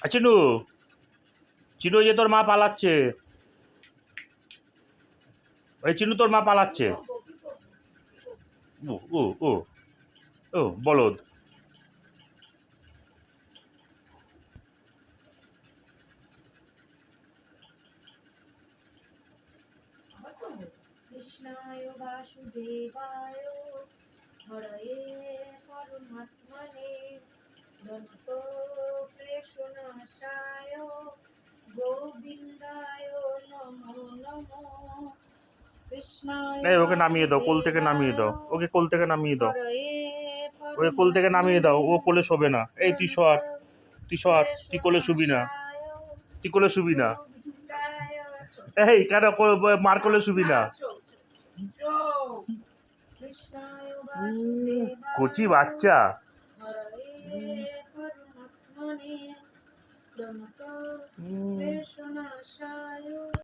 চিনু, চিনু, যে তোর মা পালাচ্ছে। ওই চিনু, তোর মা পালাচ্ছে। ও ও ও ও বলদ। কৃষ্ণায় বাসুদেবায় হরয়ে পরমাত্মনে নমঃ কৃষ্ণাশায় গোবিন্দায় নমো নমো। কৃষ্ণায় এই ওকে নামিয়ে দাও, কোল থেকে নামিয়ে দাও, ওকে কোল থেকে নামিয়ে দাও, ওকে কোল থেকে নামিয়ে দাও, ও কোলে শোবে না। এই তুই সর, তুই সর, তুই কোলে শুবি না, তুই কোলে শুবি না। এই কেন মার কোলে শুবি না? কচি বাচ্চা।